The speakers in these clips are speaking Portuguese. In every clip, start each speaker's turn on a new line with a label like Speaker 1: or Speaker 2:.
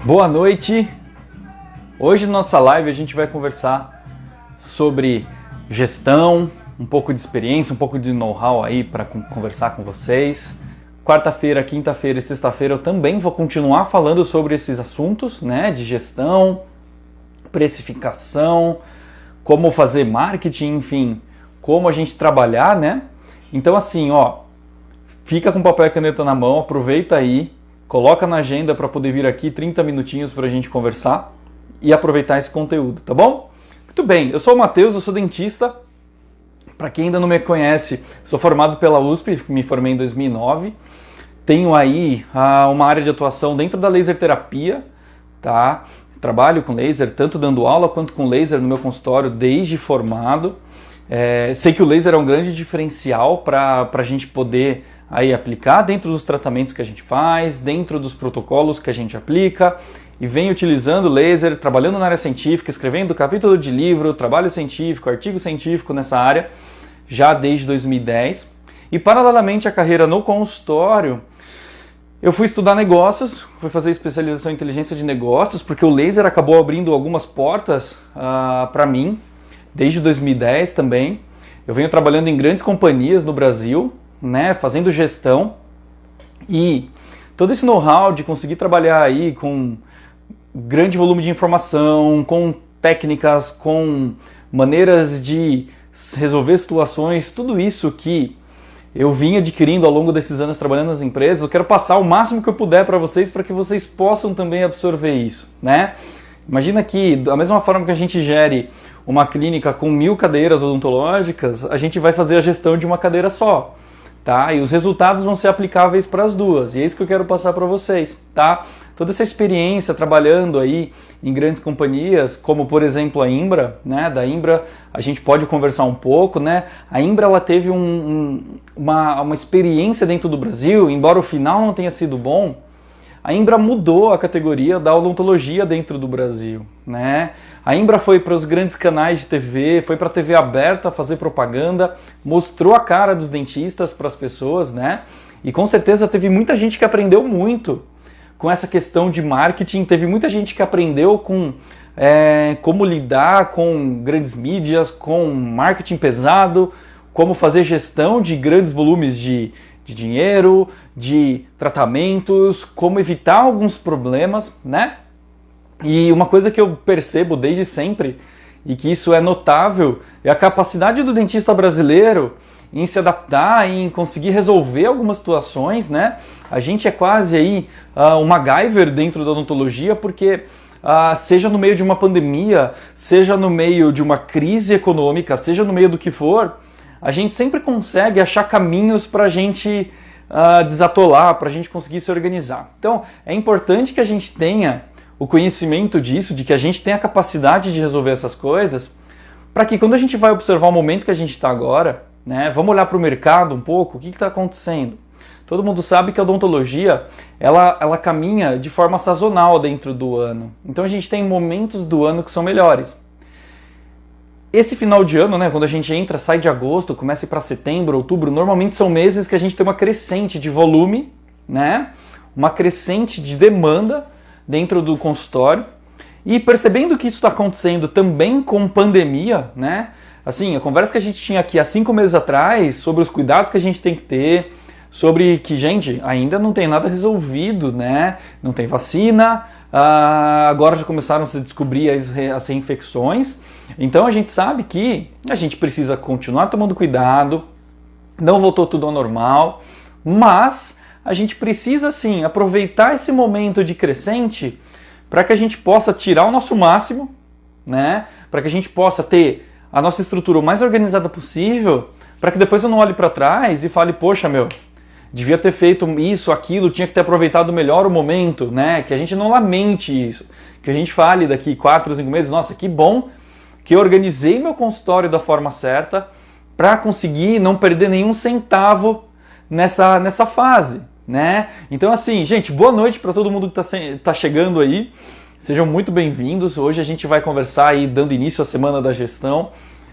Speaker 1: Boa noite! Hoje na nossa live a gente vai conversar sobre gestão, um pouco de experiência, um pouco de know-how aí para conversar com vocês. Quarta-feira, quinta-feira e sexta-feira eu também vou continuar falando sobre esses assuntos, né, de gestão, precificação, como fazer marketing, enfim, como a gente trabalhar, né? Então assim, fica com papel e caneta na mão, aproveita aí, coloca na agenda para poder vir aqui 30 minutinhos para a gente conversar e aproveitar esse conteúdo, tá bom? Muito bem, eu sou o Matheus, eu sou dentista. Para quem ainda não me conhece, sou formado pela USP, me formei em 2009. Tenho aí uma área de atuação dentro da laser terapia, tá? Trabalho com laser, tanto dando aula quanto com laser no meu consultório desde formado. Sei que o laser é um grande diferencial para a gente poder aí aplicar dentro dos tratamentos que a gente faz, dentro dos protocolos que a gente aplica, e venho utilizando laser, trabalhando na área científica, escrevendo capítulo de livro, trabalho científico, artigo científico nessa área, já desde 2010. E paralelamente à carreira no consultório, eu fui estudar negócios, fui fazer especialização em inteligência de negócios, porque o laser acabou abrindo algumas portas para mim, desde 2010 também. Eu venho trabalhando em grandes companhias no Brasil, né, fazendo gestão, e todo esse know-how de conseguir trabalhar aí com grande volume de informação, com técnicas, com maneiras de resolver situações, tudo isso que eu vim adquirindo ao longo desses anos trabalhando nas empresas, eu quero passar o máximo que eu puder para vocês vocês possam também absorver isso, né? Imagina que, da mesma forma que a gente gere uma clínica com 1000 cadeiras odontológicas, a gente vai fazer a gestão de uma cadeira só, tá? E os resultados vão ser aplicáveis para as duas, e é isso que eu quero passar para vocês, tá? Toda essa experiência trabalhando aí em grandes companhias, como por exemplo a Imbra, né? Da Imbra a gente pode conversar um pouco, né? A Imbra ela teve uma experiência dentro do Brasil, embora o final não tenha sido bom. A Imbra mudou a categoria da odontologia dentro do Brasil, né? A Imbra foi para os grandes canais de TV, foi para a TV aberta fazer propaganda, mostrou a cara dos dentistas para as pessoas, né? E com certeza teve muita gente que aprendeu muito com essa questão de marketing, teve muita gente que aprendeu com como lidar com grandes mídias, com marketing pesado, como fazer gestão de grandes volumes de dinheiro, de tratamentos, como evitar alguns problemas, né? E uma coisa que eu percebo desde sempre, e que isso é notável, é a capacidade do dentista brasileiro em se adaptar, em conseguir resolver algumas situações, né? A gente é quase aí um MacGyver dentro da odontologia, porque seja no meio de uma pandemia, seja no meio de uma crise econômica, seja no meio do que for, a gente sempre consegue achar caminhos para a gente desatolar, para a gente conseguir se organizar. Então, é importante que a gente tenha o conhecimento disso, de que a gente tem a capacidade de resolver essas coisas, para que quando a gente vai observar o momento que a gente está agora, né, vamos olhar para o mercado um pouco, o que está acontecendo? Todo mundo sabe que a odontologia ela caminha de forma sazonal dentro do ano. Então a gente tem momentos do ano que são melhores. Esse final de ano, né, quando a gente entra, sai de agosto, começa para setembro, outubro, normalmente são meses que a gente tem uma crescente de volume, né, uma crescente de demanda dentro do consultório. E percebendo que isso está acontecendo também com pandemia, né, assim, a conversa que a gente tinha aqui há 5 meses atrás, sobre os cuidados que a gente tem que ter, sobre que, gente, ainda não tem nada resolvido, né, não tem vacina, agora já começaram a se descobrir as reinfecções. Então a gente sabe que a gente precisa continuar tomando cuidado, não voltou tudo ao normal, mas a gente precisa sim aproveitar esse momento de crescente para que a gente possa tirar o nosso máximo, né? Para que a gente possa ter a nossa estrutura o mais organizada possível, para que depois eu não olhe para trás e fale, poxa, devia ter feito isso, aquilo, tinha que ter aproveitado melhor o momento, né? Que a gente não lamente isso, que a gente fale daqui 4, 5 meses, nossa, que bom que eu organizei meu consultório da forma certa para conseguir não perder nenhum centavo nessa fase, né? Então assim, gente, boa noite para todo mundo que tá chegando aí, sejam muito bem-vindos. Hoje a gente vai conversar aí, dando início à Semana da Gestão,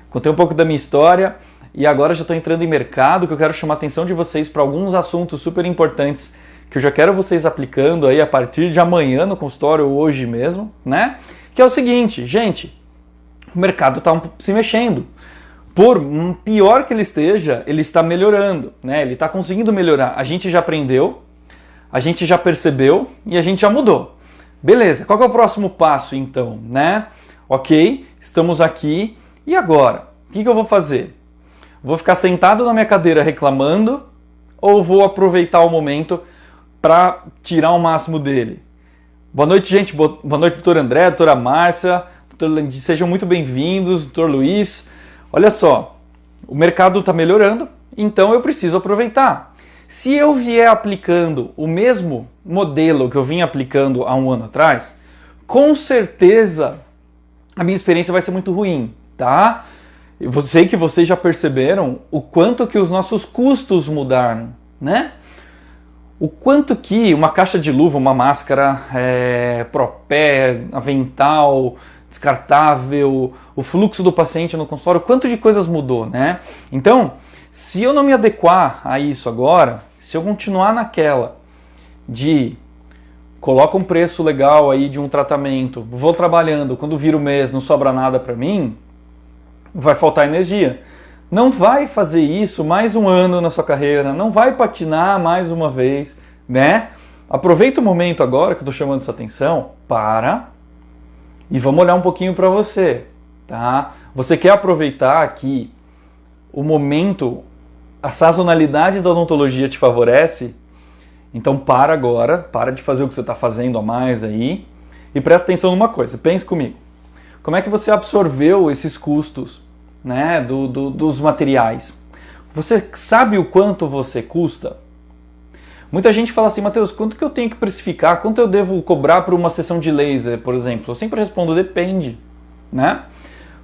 Speaker 1: contei um pouco da minha história, e agora já estou entrando em mercado, que eu quero chamar a atenção de vocês para alguns assuntos super importantes que eu já quero vocês aplicando aí a partir de amanhã no consultório, hoje mesmo, né? Que é o seguinte, gente, o mercado está se mexendo. Por pior que ele esteja, ele está melhorando, né? Ele está conseguindo melhorar. A gente já aprendeu, a gente já percebeu e a gente já mudou. Beleza, qual que é o próximo passo então, né? Ok, estamos aqui, e agora? O que eu vou fazer? Vou ficar sentado na minha cadeira reclamando ou vou aproveitar o momento para tirar o máximo dele? Boa noite, gente. Boa noite, doutor André, doutora Márcia. Sejam muito bem-vindos, doutor Luiz. Olha só, o mercado está melhorando, então eu preciso aproveitar. Se eu vier aplicando o mesmo modelo que eu vim aplicando há um ano atrás, com certeza a minha experiência vai ser muito ruim, tá? Eu sei que vocês já perceberam o quanto que os nossos custos mudaram, né? O quanto que uma caixa de luva, uma máscara, propé, avental, descartável, o fluxo do paciente no consultório, o quanto de coisas mudou, né? Então, se eu não me adequar a isso agora, se eu continuar naquela de coloca um preço legal aí de um tratamento, vou trabalhando, quando vira o mês não sobra nada para mim, vai faltar energia. Não vai fazer isso mais um ano na sua carreira, não vai patinar mais uma vez, né? Aproveita o momento agora que eu estou chamando essa atenção, e vamos olhar um pouquinho para você, tá? Você quer aproveitar aqui o momento, a sazonalidade da odontologia te favorece? Então para agora, para de fazer o que você está fazendo a mais aí e presta atenção numa coisa, pense comigo. Como é que você absorveu esses custos, né, dos materiais? Você sabe o quanto você custa? Muita gente fala assim, Matheus, quanto que eu tenho que precificar? Quanto eu devo cobrar por uma sessão de laser, por exemplo? Eu sempre respondo, depende, né?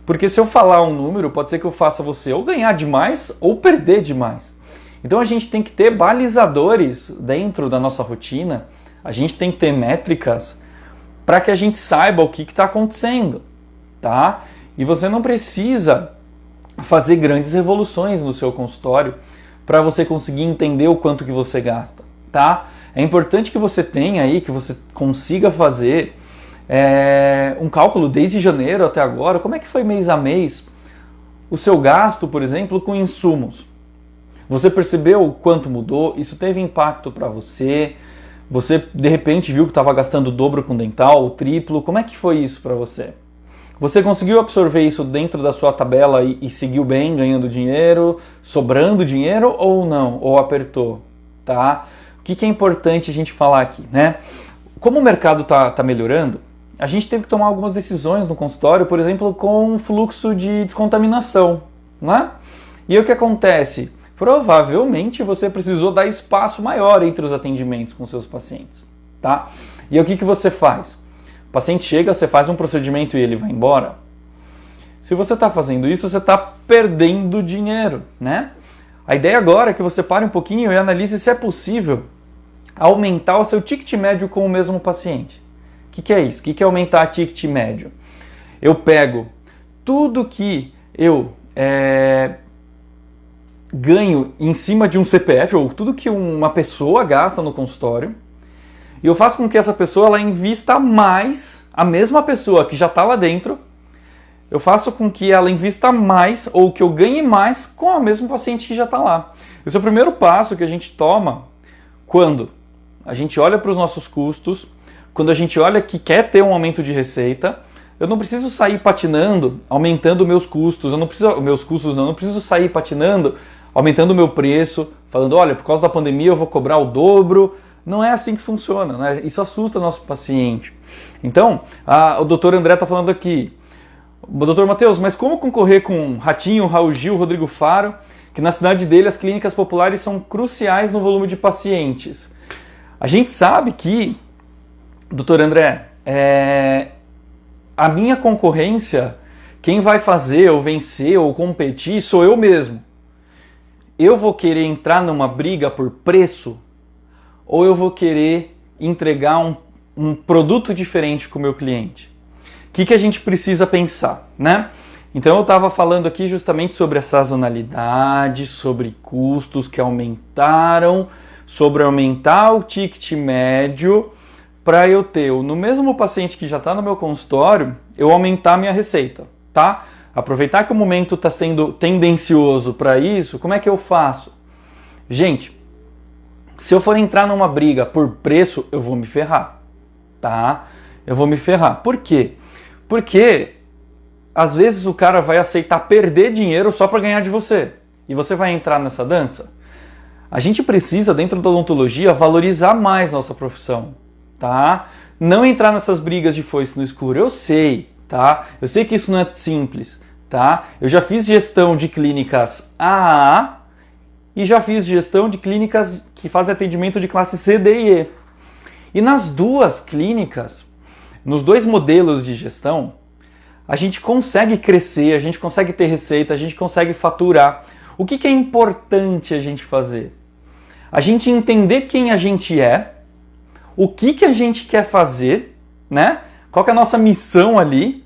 Speaker 1: Porque se eu falar um número, pode ser que eu faça você ou ganhar demais ou perder demais. Então a gente tem que ter balizadores dentro da nossa rotina, a gente tem que ter métricas para que a gente saiba o que está acontecendo, tá? E você não precisa fazer grandes revoluções no seu consultório para você conseguir entender o quanto que você gasta, tá? É importante que você tenha aí, que você consiga fazer um cálculo desde janeiro até agora, como é que foi mês a mês o seu gasto, por exemplo, com insumos. Você percebeu o quanto mudou? Isso teve impacto para você? Você de repente viu que estava gastando o dobro com dental, o triplo? Como é que foi isso para você? Você conseguiu absorver isso dentro da sua tabela e seguiu bem, ganhando dinheiro, sobrando dinheiro ou não? Ou apertou? Tá? O que é importante a gente falar aqui, né? Como o mercado tá melhorando, a gente teve que tomar algumas decisões no consultório, por exemplo, com o fluxo de descontaminação, né? E aí o que acontece? Provavelmente você precisou dar espaço maior entre os atendimentos com seus pacientes, tá? E aí o que você faz? O paciente chega, você faz um procedimento e ele vai embora. Se você está fazendo isso, você está perdendo dinheiro, né? A ideia agora é que você pare um pouquinho e analise se é possível aumentar o seu ticket médio com o mesmo paciente. O que é isso? O que é aumentar ticket médio? Eu pego tudo que eu ganho em cima de um CPF, ou tudo que uma pessoa gasta no consultório, e eu faço com que essa pessoa ela invista mais, a mesma pessoa que já está lá dentro, eu faço com que ela invista mais, ou que eu ganhe mais com a mesma paciente que já está lá. Esse é o primeiro passo que a gente toma quando a gente olha para os nossos custos, quando a gente olha que quer ter um aumento de receita. Eu não preciso sair patinando, aumentando meus custos, eu não preciso sair patinando, aumentando o meu preço, falando, olha, por causa da pandemia eu vou cobrar o dobro. Não é assim que funciona, né? Isso assusta nosso paciente. Então, o doutor André está falando aqui, doutor Matheus, mas como concorrer com Ratinho, Raul Gil, Rodrigo Faro, que na cidade dele as clínicas populares são cruciais no volume de pacientes? A gente sabe que, doutor André, a minha concorrência, quem vai fazer ou vencer ou competir sou eu mesmo. Eu vou querer entrar numa briga por preço ou eu vou querer entregar um produto diferente com o meu cliente? O que a gente precisa pensar, né? Então eu estava falando aqui justamente sobre a sazonalidade, sobre custos que aumentaram, sobre aumentar o ticket médio para eu ter, no mesmo paciente que já está no meu consultório, eu aumentar a minha receita, tá? Aproveitar que o momento está sendo tendencioso para isso, como é que eu faço? Gente, se eu for entrar numa briga por preço, eu vou me ferrar, tá? Eu vou me ferrar. Por quê? Porque às vezes o cara vai aceitar perder dinheiro só para ganhar de você. E você vai entrar nessa dança? A gente precisa, dentro da odontologia, valorizar mais nossa profissão, tá? Não entrar nessas brigas de foice no escuro. Eu sei, tá? Eu sei que isso não é simples, tá? Eu já fiz gestão de clínicas AA e já fiz gestão de clínicas que fazem atendimento de classe C, D e E. E nas duas clínicas, nos dois modelos de gestão, a gente consegue crescer, a gente consegue ter receita, a gente consegue faturar. O que é importante a gente fazer? A gente entender quem a gente é, o que a gente quer fazer, né? Qual que é a nossa missão ali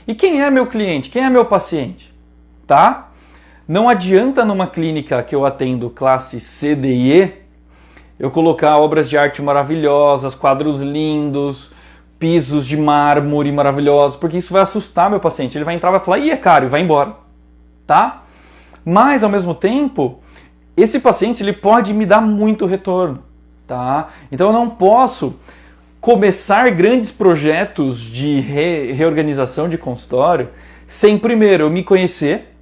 Speaker 1: e quem é meu cliente, quem é meu paciente, tá? Não adianta numa clínica que eu atendo classe C, D e E, eu colocar obras de arte maravilhosas, quadros lindos, pisos de mármore maravilhosos, porque isso vai assustar meu paciente. Ele vai entrar e vai falar, ih, é caro, e vai embora, tá? Mas, ao mesmo tempo, esse paciente ele pode me dar muito retorno, tá? Então eu não posso começar grandes projetos de reorganização de consultório sem primeiro eu me conhecer,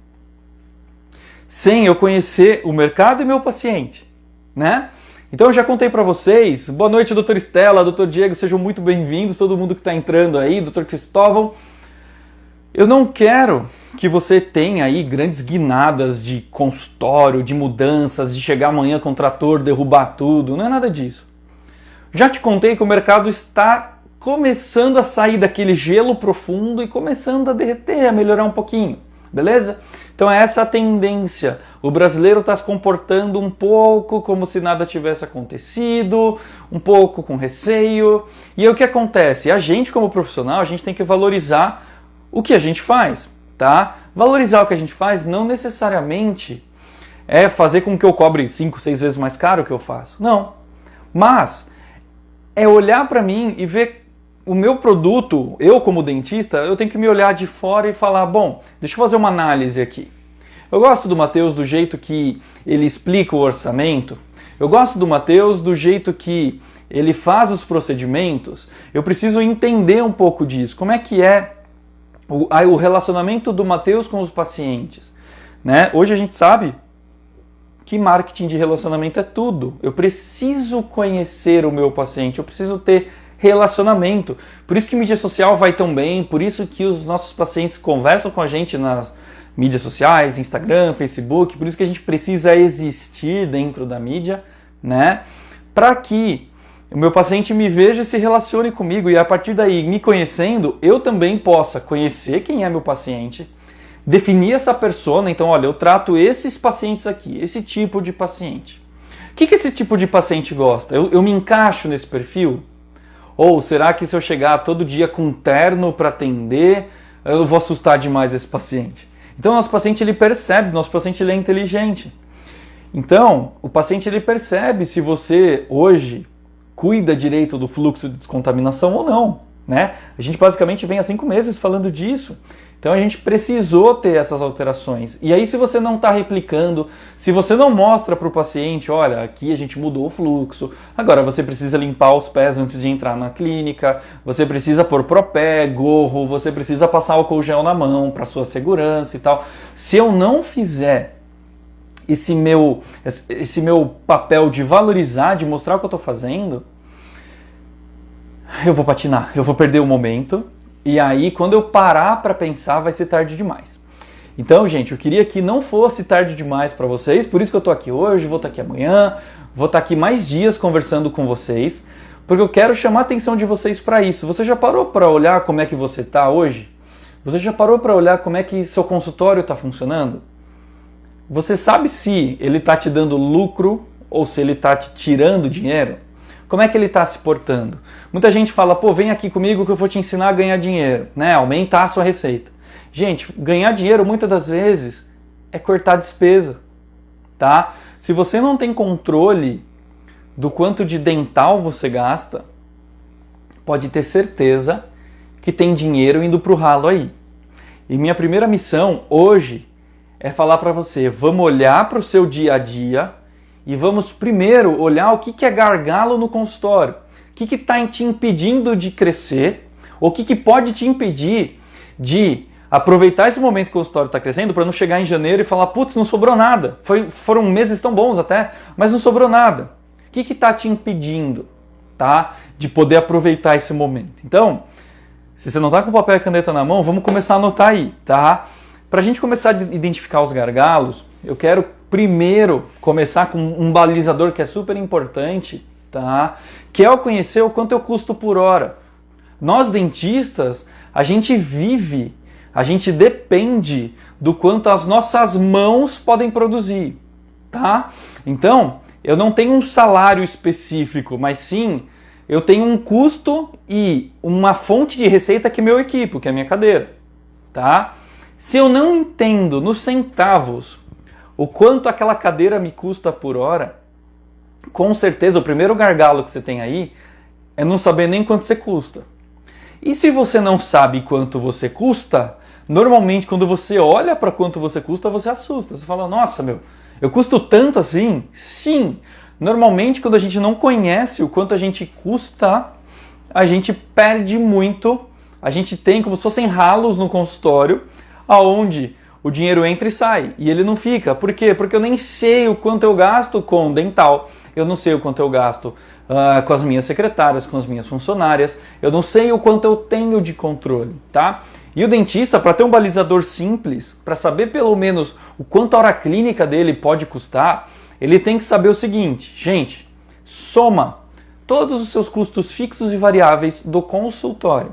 Speaker 1: sem eu conhecer o mercado e meu paciente, né? Então eu já contei para vocês, boa noite doutor Estela, doutor Diego, sejam muito bem-vindos, todo mundo que está entrando aí, doutor Cristóvão. Eu não quero que você tenha aí grandes guinadas de consultório, de mudanças, de chegar amanhã com o trator, derrubar tudo, não é nada disso. Já te contei que o mercado está começando a sair daquele gelo profundo e começando a derreter, a melhorar um pouquinho, beleza? Então essa é a tendência. O brasileiro está se comportando um pouco como se nada tivesse acontecido, um pouco com receio. E aí o que acontece? A gente como profissional, a gente tem que valorizar o que a gente faz, tá? Valorizar o que a gente faz não necessariamente é fazer com que eu cobre 5, 6 vezes mais caro o que eu faço. Não. Mas é olhar para mim e ver o meu produto, eu como dentista, eu tenho que me olhar de fora e falar, bom, deixa eu fazer uma análise aqui. Eu gosto do Matheus do jeito que ele explica o orçamento, eu gosto do Matheus do jeito que ele faz os procedimentos, eu preciso entender um pouco disso, como é que é o relacionamento do Matheus com os pacientes, né? Hoje a gente sabe que marketing de relacionamento é tudo, eu preciso conhecer o meu paciente, eu preciso ter relacionamento. Por isso que mídia social vai tão bem, por isso que os nossos pacientes conversam com a gente nas mídias sociais, Instagram, Facebook, por isso que a gente precisa existir dentro da mídia, né? Para que o meu paciente me veja e se relacione comigo e a partir daí, me conhecendo, eu também possa conhecer quem é meu paciente, definir essa persona. Então, olha, eu trato esses pacientes aqui, esse tipo de paciente. O que esse tipo de paciente gosta? Eu me encaixo nesse perfil? Ou será que se eu chegar todo dia com um terno para atender, eu vou assustar demais esse paciente? Então, nosso paciente ele percebe, nosso paciente ele é inteligente. Então, o paciente ele percebe se você hoje cuida direito do fluxo de descontaminação ou não, né? A gente basicamente vem há 5 meses falando disso. Então a gente precisou ter essas alterações. E aí se você não está replicando, se você não mostra para o paciente, olha, aqui a gente mudou o fluxo, agora você precisa limpar os pés antes de entrar na clínica, você precisa pôr propé, gorro, você precisa passar álcool gel na mão para sua segurança e tal. Se eu não fizer esse meu papel de valorizar, de mostrar o que eu estou fazendo, eu vou patinar, eu vou perder o momento. E aí, quando eu parar para pensar, vai ser tarde demais. Então, gente, eu queria que não fosse tarde demais para vocês, por isso que eu tô aqui hoje, vou estar aqui amanhã, vou estar aqui mais dias conversando com vocês, porque eu quero chamar a atenção de vocês para isso. Você já parou para olhar como é que você está hoje? Você já parou para olhar como é que seu consultório está funcionando? Você sabe se ele está te dando lucro ou se ele está te tirando dinheiro? Como é que ele está se portando? Muita gente fala, pô, vem aqui comigo que eu vou te ensinar a ganhar dinheiro, né? Aumentar a sua receita. Gente, ganhar dinheiro muitas das vezes é cortar despesa, tá? Se você não tem controle do quanto de dental você gasta, pode ter certeza que tem dinheiro indo para o ralo aí. E minha primeira missão hoje é falar para você, vamos olhar para o seu dia a dia e vamos primeiro olhar o que é gargalo no consultório. O que está te impedindo de crescer, ou o que pode te impedir de aproveitar esse momento que o consultório está crescendo para não chegar em janeiro e falar, putz, não sobrou nada. Foram meses tão bons até, mas não sobrou nada. O que está te impedindo, tá, de poder aproveitar esse momento? Então, se você não está com papel e caneta na mão, vamos começar a anotar aí, tá? Para a gente começar a identificar os gargalos, eu quero primeiro começar com um balizador que é super importante, tá? Que é o conhecer o quanto eu custo por hora. Nós dentistas, a gente vive, a gente depende do quanto as nossas mãos podem produzir, tá? Então, eu não tenho um salário específico, mas sim, eu tenho um custo e uma fonte de receita que é meu equipo, que é a minha cadeira, tá? Se eu não entendo nos centavos o quanto aquela cadeira me custa por hora, com certeza o primeiro gargalo que você tem aí é não saber nem quanto você custa. E se você não sabe quanto você custa, normalmente quando você olha para quanto você custa, você assusta. Você fala, nossa, eu custo tanto assim? Sim. Normalmente quando a gente não conhece o quanto a gente custa, a gente perde muito. A gente tem como se fossem ralos no consultório, aonde o dinheiro entra e sai, e ele não fica. Por quê? Porque eu nem sei o quanto eu gasto com dental, eu não sei o quanto eu gasto com as minhas secretárias, com as minhas funcionárias, eu não sei o quanto eu tenho de controle, tá? E o dentista, para ter um balizador simples, para saber pelo menos o quanto a hora clínica dele pode custar, ele tem que saber o seguinte, gente, soma todos os seus custos fixos e variáveis do consultório.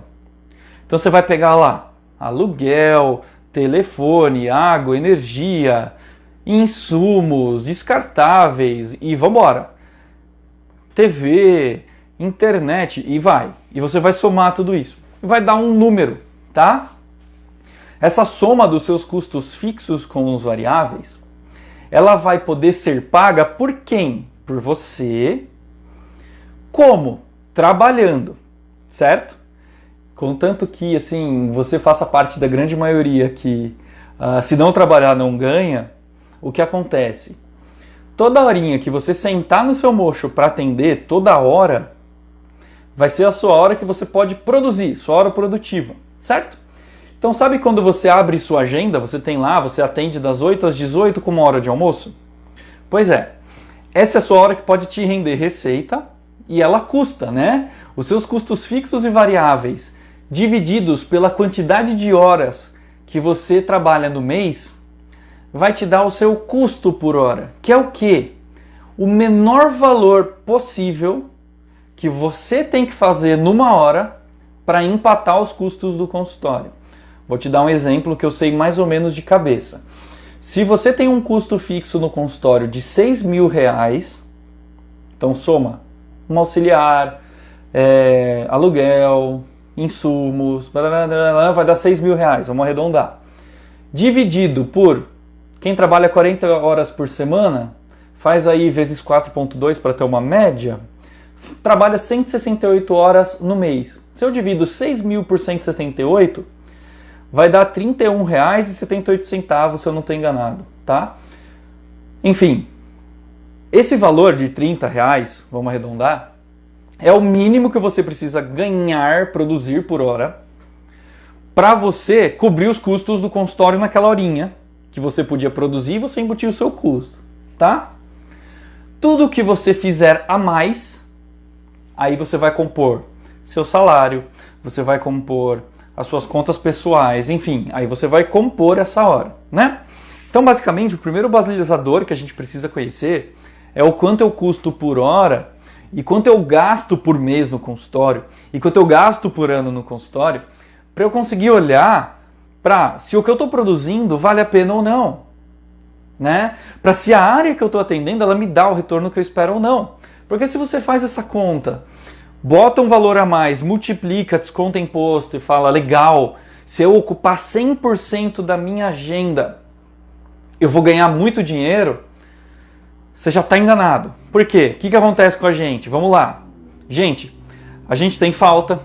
Speaker 1: Então você vai pegar lá aluguel, telefone, água, energia, insumos, descartáveis e vambora. TV, internet e vai. E você vai somar tudo isso. E vai dar um número, tá? Essa soma dos seus custos fixos com os variáveis, ela vai poder ser paga por quem? Por você. Como? Trabalhando, certo? Contanto que assim, você faça parte da grande maioria que se não trabalhar não ganha, o que acontece? Toda horinha que você sentar no seu mocho para atender, toda hora, vai ser a sua hora que você pode produzir, sua hora produtiva, certo? Então sabe quando você abre sua agenda, você tem lá, você atende das 8 às 18 com uma hora de almoço? Pois é, essa é a sua hora que pode te render receita e ela custa, né? Os seus custos fixos e variáveis divididos pela quantidade de horas que você trabalha no mês, vai te dar o seu custo por hora, que é o quê? O menor valor possível que você tem que fazer numa hora para empatar os custos do consultório. Vou te dar um exemplo que eu sei mais ou menos de cabeça. Se você tem um custo fixo no consultório de R$6.000, então soma um auxiliar, aluguel, insumos, vai dar R$6.000, vamos arredondar. Dividido por quem trabalha 40 horas por semana, faz aí vezes 4,2 para ter uma média, trabalha 168 horas no mês. Se eu divido 6.000 por 168, vai dar R$31,78, se eu não estou enganado, tá? Enfim, esse valor de R$30, vamos arredondar, é o mínimo que você precisa ganhar, produzir por hora, para você cobrir os custos do consultório naquela horinha que você podia produzir e você embutir o seu custo, tá? Tudo que você fizer a mais, aí você vai compor seu salário, você vai compor as suas contas pessoais, enfim, aí você vai compor essa hora, né? Então, basicamente, o primeiro balizador que a gente precisa conhecer é o quanto eu custo por hora e quanto eu gasto por mês no consultório e quanto eu gasto por ano no consultório, para eu conseguir olhar para se o que eu estou produzindo vale a pena ou não, né? Para se a área que eu estou atendendo ela me dá o retorno que eu espero ou não. Porque se você faz essa conta, bota um valor a mais, multiplica, desconta imposto e fala, legal, se eu ocupar 100% da minha agenda, eu vou ganhar muito dinheiro, você já está enganado. Por quê? O que acontece com a gente? Vamos lá. Gente, a gente tem falta,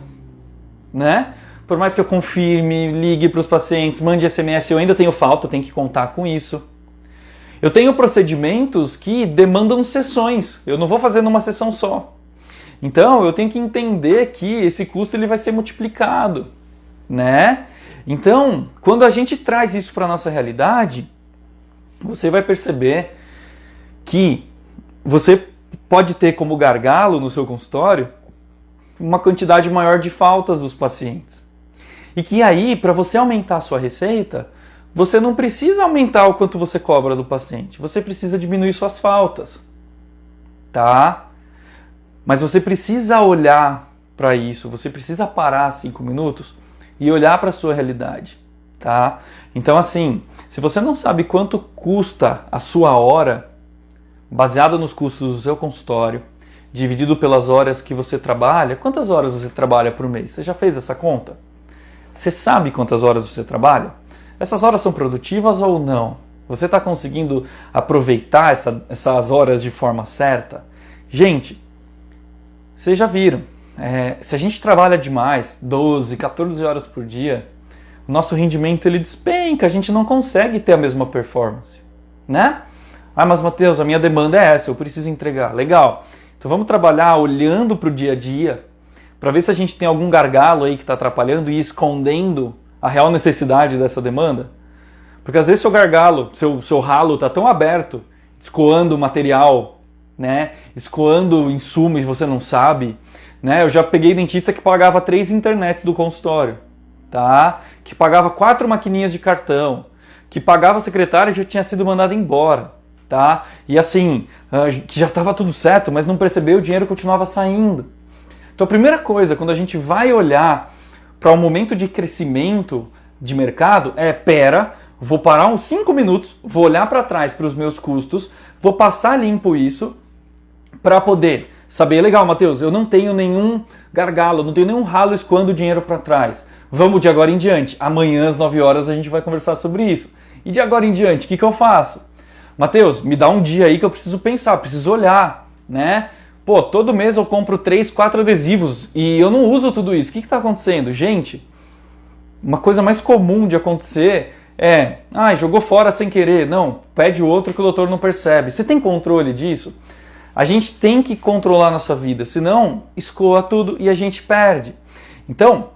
Speaker 1: né? Por mais que eu confirme, ligue para os pacientes, mande SMS, eu ainda tenho falta, eu tenho que contar com isso. Eu tenho procedimentos que demandam sessões, eu não vou fazer numa sessão só. Então, eu tenho que entender que esse custo ele vai ser multiplicado, né? Então, quando a gente traz isso para a nossa realidade, você vai perceber que você pode ter como gargalo no seu consultório uma quantidade maior de faltas dos pacientes. E que aí, para você aumentar a sua receita, você não precisa aumentar o quanto você cobra do paciente, você precisa diminuir suas faltas, tá? Mas você precisa olhar para isso, você precisa parar 5 minutos e olhar para a sua realidade, tá? Então assim, se você não sabe quanto custa a sua hora, baseado nos custos do seu consultório, dividido pelas horas que você trabalha, quantas horas você trabalha por mês? Você já fez essa conta? Você sabe quantas horas você trabalha? Essas horas são produtivas ou não? Você está conseguindo aproveitar essas horas de forma certa? Gente, vocês já viram, se a gente trabalha demais, 12, 14 horas por dia, o nosso rendimento ele despenca, a gente não consegue ter a mesma performance, né? Ah, mas Matheus, a minha demanda é essa, eu preciso entregar. Legal. Então vamos trabalhar olhando para o dia a dia, para ver se a gente tem algum gargalo aí que está atrapalhando e escondendo a real necessidade dessa demanda. Porque às vezes seu gargalo, seu ralo está tão aberto, escoando material, né? Escoando insumos e você não sabe. Né? Eu já peguei dentista que pagava 3 internets do consultório, tá? Que pagava 4 maquininhas de cartão, que pagava a secretária e já tinha sido mandada embora. Tá? E assim, que já estava tudo certo, mas não percebeu, o dinheiro continuava saindo. Então a primeira coisa, quando a gente vai olhar para um momento de crescimento de mercado, vou parar uns 5 minutos, vou olhar para trás para os meus custos, vou passar limpo isso, para poder saber, legal, Matheus, eu não tenho nenhum gargalo, não tenho nenhum ralo escoando dinheiro para trás. Vamos de agora em diante, amanhã às 9 horas a gente vai conversar sobre isso. E de agora em diante, o que eu faço? Matheus, me dá um dia aí que eu preciso pensar, preciso olhar, né? Pô, todo mês eu compro 3, 4 adesivos e eu não uso tudo isso. O que está acontecendo? Gente, uma coisa mais comum de acontecer é, jogou fora sem querer. Não, pede o outro que o doutor não percebe. Você tem controle disso? A gente tem que controlar a nossa vida, senão escoa tudo e a gente perde. Então,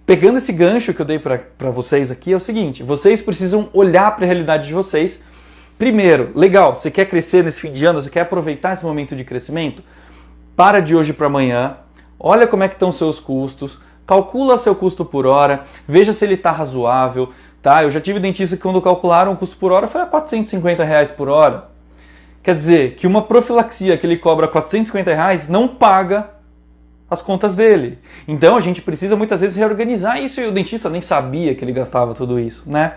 Speaker 1: pegando esse gancho que eu dei para vocês aqui, é o seguinte, vocês precisam olhar para a realidade de vocês. Primeiro, legal, você quer crescer nesse fim de ano, você quer aproveitar esse momento de crescimento? Para de hoje para amanhã, olha como é que estão os seus custos, calcula seu custo por hora, veja se ele está razoável, tá? Eu já tive dentista que quando calcularam o custo por hora foi a R$450 por hora. Quer dizer, que uma profilaxia que ele cobra R$450 não paga as contas dele. Então a gente precisa muitas vezes reorganizar isso e o dentista nem sabia que ele gastava tudo isso, né?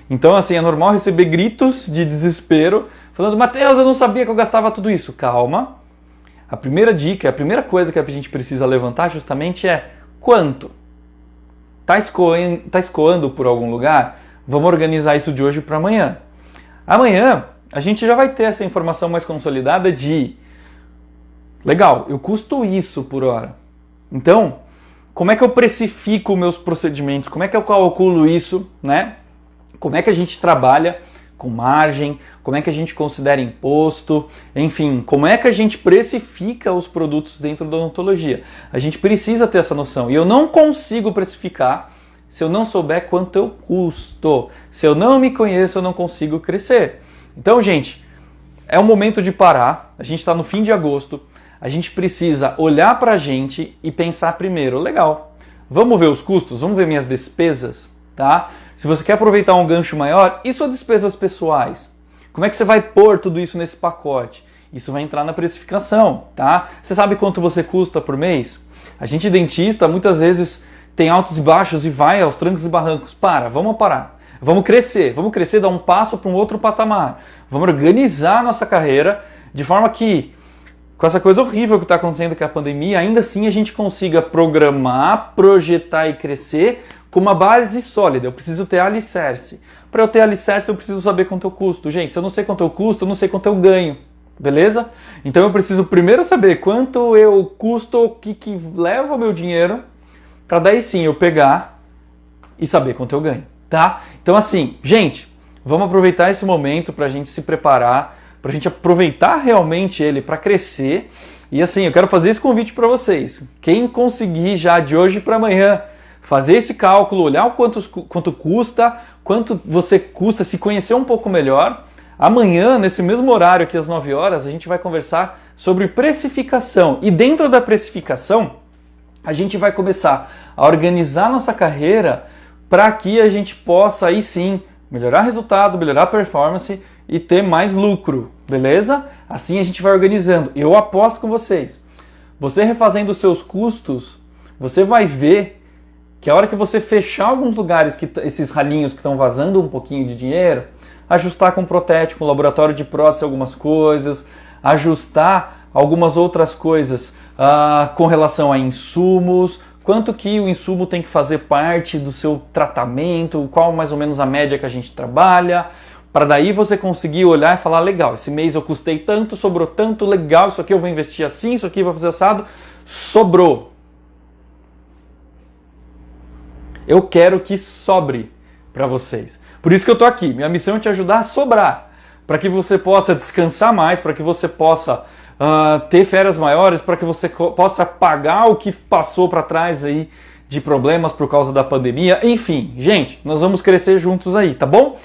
Speaker 1: Então, assim, é normal receber gritos de desespero, falando, Matheus, eu não sabia que eu gastava tudo isso. Calma. A primeira dica, a primeira coisa que a gente precisa levantar justamente é quanto? Tá escoando por algum lugar? Vamos organizar isso de hoje para amanhã. Amanhã, a gente já vai ter essa informação mais consolidada de, legal, eu custo isso por hora. Então, como é que eu precifico meus procedimentos? Como é que eu calculo isso, né? Como é que a gente trabalha com margem, como é que a gente considera imposto, enfim, como é que a gente precifica os produtos dentro da odontologia. A gente precisa ter essa noção. E eu não consigo precificar se eu não souber quanto eu custo. Se eu não me conheço, eu não consigo crescer. Então, gente, é o momento de parar. A gente está no fim de agosto. A gente precisa olhar para a gente e pensar primeiro, legal, vamos ver os custos, vamos ver minhas despesas, tá? Se você quer aproveitar um gancho maior, e suas despesas pessoais? Como é que você vai pôr tudo isso nesse pacote? Isso vai entrar na precificação, tá? Você sabe quanto você custa por mês? A gente dentista muitas vezes tem altos e baixos e vai aos trancos e barrancos. Vamos parar. Vamos crescer, dar um passo para um outro patamar. Vamos organizar a nossa carreira de forma que, com essa coisa horrível que está acontecendo com a pandemia, ainda assim a gente consiga programar, projetar e crescer com uma base sólida. Eu preciso ter alicerce. Para eu ter alicerce, eu preciso saber quanto eu custo. Gente, se eu não sei quanto eu custo, eu não sei quanto eu ganho. beleza? Então eu preciso primeiro saber quanto eu custo, o que leva o meu dinheiro, para daí sim eu pegar e saber quanto eu ganho, tá? Então assim, gente, vamos aproveitar esse momento para a gente se preparar, para a gente aproveitar realmente ele para crescer. E assim, eu quero fazer esse convite para vocês. Quem conseguir já de hoje para amanhã fazer esse cálculo, olhar o quanto custa, quanto você custa, se conhecer um pouco melhor. Amanhã, nesse mesmo horário aqui às 9 horas, a gente vai conversar sobre precificação. E dentro da precificação, a gente vai começar a organizar nossa carreira para que a gente possa aí sim melhorar resultado, melhorar performance e ter mais lucro, beleza? Assim a gente vai organizando. Eu aposto com vocês. Você refazendo os seus custos, você vai ver que a hora que você fechar alguns lugares, esses ralinhos que estão vazando um pouquinho de dinheiro, ajustar com protético, com laboratório de prótese algumas coisas, ajustar algumas outras coisas com relação a insumos, quanto que o insumo tem que fazer parte do seu tratamento, qual mais ou menos a média que a gente trabalha, para daí você conseguir olhar e falar, legal, esse mês eu custei tanto, sobrou tanto, legal, isso aqui eu vou investir assim, isso aqui eu vou fazer assado, sobrou. Eu quero que sobre para vocês. Por isso que eu tô aqui. Minha missão é te ajudar a sobrar, para que você possa descansar mais, para que você possa ter férias maiores, para que você possa pagar o que passou para trás aí de problemas por causa da pandemia. Enfim, gente, nós vamos crescer juntos aí, tá bom?